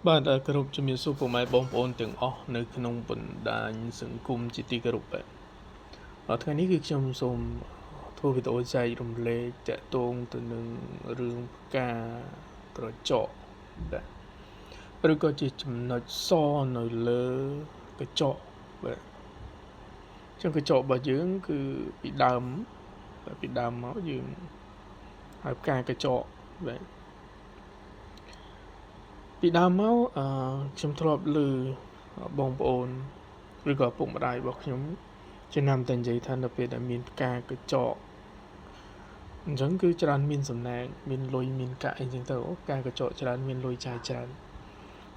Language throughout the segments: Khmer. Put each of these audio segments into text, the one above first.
បាទគោរពជំរាបសួរពុកម៉ែបងប្អូនទាំងអស់នៅក្នុងបណ្ដាញសង្គមជាទីគោរពបាទថ្ងៃនេះគឺខ្ញុំសូមធ្វើវីដេអូចែករំលែកតាក់ទងទៅនឹងរឿងផ្កាក្រចកបាទឬក៏ជាចំណុចសនៅលើកញ្ចក់បាទចឹងកញ្ចក់របស់យើងគឺពីដើមមកយើងហៅផ្កាកញ្ចក់បាទពីដើមមកខ្ញុំធ្លាប់ឮបងប្អូនឬក៏ពុកម្ដាយរបស់ខ្ញុំចំណាំតែនិយាយថានៅពេលដែលមានផ្កាកញ្ចក់អញ្ចឹងគឺច្រើនមានសំណាងមានលុយមានកាក់អីចឹងទៅផ្កាកញ្ចក់ច្រើនមានលុយចាយច្រើន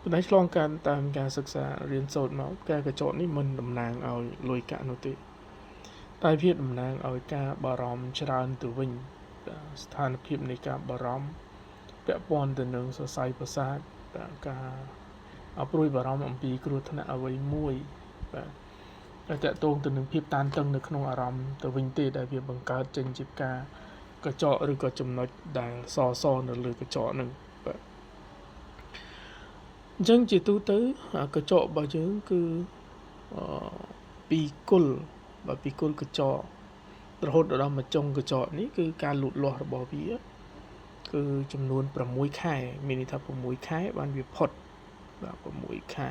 ប៉ុន្តែឆ្លងកាត់តាមការសិក្សារៀនសូត្រមកផ្កាកញ្ចក់នេះមិនតំណាងឲ្យលុយកាក់នោះទេតែវាតំណាងឲ្យការបារម្ភច្រើនទៅវិញស្ថានភាពនៃការបារម្ភពាក់ព័ន្ធទៅនឹងសរសៃប្រសាទការព្រួយបារម្ភអំពីគ្រោះថ្នាក់អ្វីមួយបាទតែតកតងទៅនឹងភាពតានតឹងនៅក្នុងអារម្មណ៍ទៅវិញទេដែលវាបង្កើតចេញជាការកញ្ចក់ឬក៏ចំណុចដែលសនៅលើកញ្ចក់ហ្នឹងបាទអញ្ចឹងជាទូទៅកញ្ចក់របស់យើងគឺពីគុលកញ្ចក់រហូតដល់មកចុងកញ្ចក់នេះគឺការលូតលាស់របស់វាគឺចំនួន6ខែមានន័យថា6ខែបានវាផុតបាទ6ខែ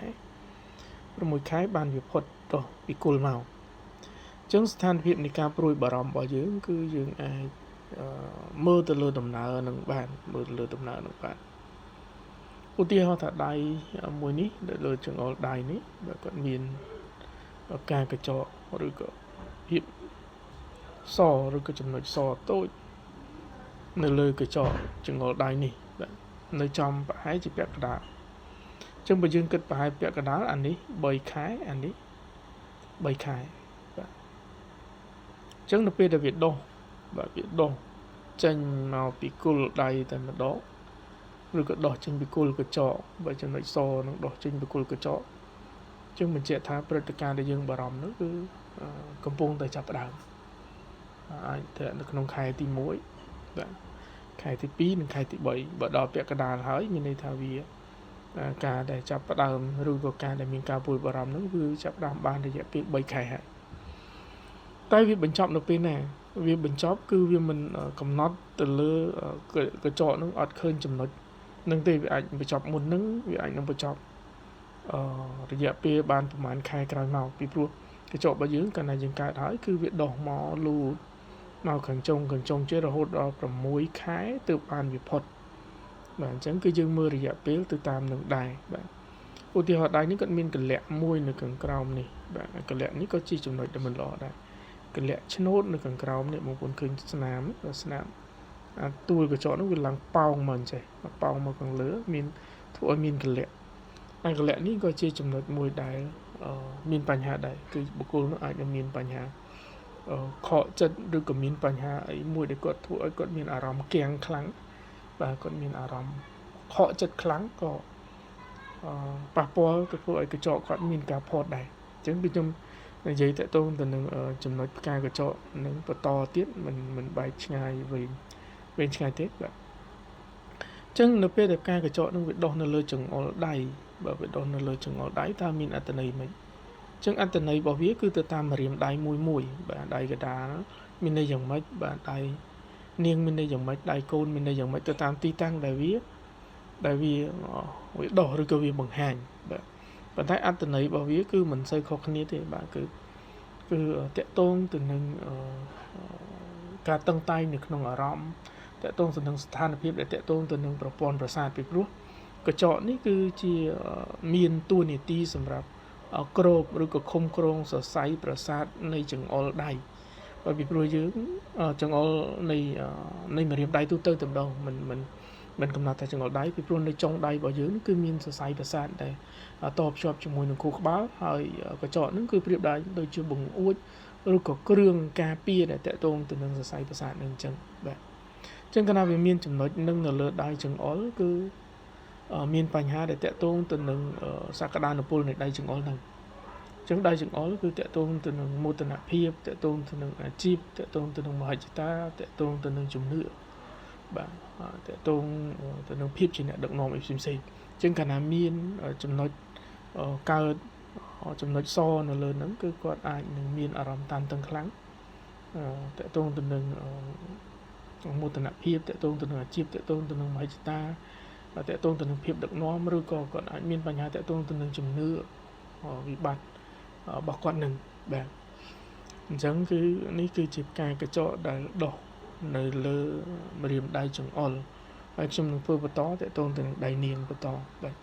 បានវាផុតទៅពីគុលមកអញ្ចឹងស្ថានភាពនៃការព្រួយបារម្ភរបស់យើងគឺយើងអាចមើលទៅលើដំណើរនឹងបានឧទាហរណ៍ថាដៃមួយនេះលើចង្អុលដៃនេះបើគាត់មានការកញ្ចក់ឬក៏ភាពសឬក៏ចំណុចសតូចនៅលើកញ្ចក់ចង្អុលដៃនេះបាទនៅចំប្រហែលជាពាក់កណ្ដាលអញ្ចឹងបើយើងគិតប្រហែលពាក់កណ្ដាលអានេះ3ខែអានេះ3ខែបាទអញ្ចឹងនៅពេលដែលវាដុះចេញមកពីគុលដៃតែម្ដងឬក៏ដោះចេញពីគុលកញ្ចក់បើចំណុចសនឹងដោះចេញពីគុលកញ្ចក់ចឹងបញ្ជាក់ថាព្រឹត្តិការណ៍ដែលយើងបារម្ភនោះគឺកំពុងតែចាប់ផ្ដើមអាចតែនៅក្នុងខែទី1បាទខែទី2និងខែទី3បើដល់ពាក់កណ្ដាលហើយមានន័យថាវាការដែលចាប់ផ្ដើមឬក៏ការដែលមានការព្រួយបារម្ភនោះគឺចាប់ផ្ដើមបានរយៈពេល3ខែហើយតែវាបញ្ចប់នៅពេលណាវាបញ្ចប់គឺវាមិនកំណត់ទៅលើកញ្ចក់នោះអត់ឃើញចំណុចនឹងទេវាអាចបញ្ចប់មុននឹងវាអាចនឹងបញ្ចប់រយៈពេលបានប្រហែលខែក្រោយមកពីព្រោះកញ្ចក់របស់យើងកាលណាយើងកើតហើយគឺវាដុះមកលូតមកខាងចុងជារហូតដល់6ខែទើបបានវាផុតបាទអញ្ចឹងគឺយើងមើលរយៈពេលទៅតាមនឹងដែរបាទឧទាហរណ៍ដៃនេះគាត់មានកលៈមួយនៅខាងក្រោមនេះបាទកលៈនេះក៏ជាចំណុចដែលមិនល្អដែរកលៈឆ្នោតនៅខាងក្រោមនេះបងប្អូនឃើញស្នាមទួលកញ្ចក់នោះវាឡើងប៉ោងមកអញ្ចេះប៉ោងមកខាងលើមានធ្វើឲ្យមានកលៈហើយកលៈនេះក៏ជាចំណុចមួយដែលមានបញ្ហាដែរគឺបុគ្គលនោះអាចនឹងមានបញ្ហាខកចិត្តឬក៏មានបញ្ហាអីមួយដែលគាត់ធ្វើឲ្យគាត់មានអារម្មណ៍គាំងខ្លាំងបាទគាត់មានអារម្មណ៍ខកចិត្តខ្លាំងក៏ប៉ះពាល់ទៅធ្វើឲ្យកញ្ចក់គាត់មានការផុតដែរអញ្ចឹងគឺខ្ញុំនិយាយតទៅនឹងចំណុចផ្កាកញ្ចក់នឹងបន្តទៀតមិនបែកឆ្ងាយវែងឆ្ងាយទេបាទអញ្ចឹងនៅពេលដែលផ្កាកញ្ចក់នឹងវាដុះនៅលើចង្អុលដៃបើវាដុះនៅលើចង្អុលដៃតើមានអត្ថន័យមិនចឹងអត្ថន័យរបស់វាគឺទៅតាមម្រាមដៃមួយបាទដៃកដាលមានន័យយ៉ាងម៉េចបាទដៃនាងមានន័យយ៉ាងម៉េចដៃកូនមានន័យយ៉ាងម៉េចទៅតាមទីតាំងដែលវាដោះឬក៏វាបង្ហាញបាទប៉ុន្តែអត្ថន័យរបស់វាគឺមិនសូវខុសគ្នាទេបាទគឺតកតងទៅនឹងការតឹងតែងនៅក្នុងអារម្មណ៍តកតងទៅនឹងស្ថានភាពដែលតកតងទៅនឹងប្រព័ន្ធប្រសាទពីព្រោះកញ្ចក់នេះគឺជាមានតួនាទីសម្រាប់ក្របឬក៏ឃុំគ្រងសរសៃប្រសាទនៃចង្អុលដៃបើពីព្រោះយើងចង្អុលនៃម្រាមដៃទូទៅតែម្ដងមិនកំណត់ថាចង្អុលដៃពីព្រោះនៅចុងដៃរបស់យើងគឺមានសរសៃប្រសាទដែលតភ្ជាប់ជាមួយនឹងខួរក្បាលហើយកញ្ចក់ហ្នឹងគឺប្រៀបដូចជាបង្អួចឬក៏គ្រឿងការពារដែលតកតងទៅនឹងសរសៃប្រសាទនឹងអញ្ចឹងបាទអញ្ចឹងកាលណាវាមានចំណុចនឹងនៅលើដៃចង្អុលគឺមានបញ្ហាដែលតកតងទៅនឹងសក្តានុពលនៃដៃចង្អុលហ្នឹងអញ្ចឹងដៃចង្អុលគឺតកតងទៅនឹងមោទនភាពតកតងទៅនឹងអាជីពតកតងទៅនឹងមហិច្ឆតាតកតងទៅនឹងជំនឿ បាទតើតងទៅនឹងភាពជាអ្នកដឹកនាំអីផ្សេងៗចឹងកាលណាមានចំណុចកើតចំណុចសនៅលើហ្នឹងគឺគាត់អាចនឹងមានអារម្មណ៍តានតឹងខ្លាំងតើតងទៅនឹងមោទនភាពតើតងទៅនឹងអាជីពតើតងទៅនឹងមហិច្ឆតាតើតងទៅនឹងភាពដឹកនាំឬក៏គាត់អាចមានបញ្ហាតើតងទៅនឹងជំនឿវិបត្តិរបស់គាត់នឹងបាទអញ្ចឹងគឺនេះគឺជាផ្កាកញ្ចក់ដែលដុះនៅលើម្រាមដៃចង្អុលហើយខ្ញុំនឹងធ្វើបន្តតើតងទៅនឹងដៃនាងបន្តបាទ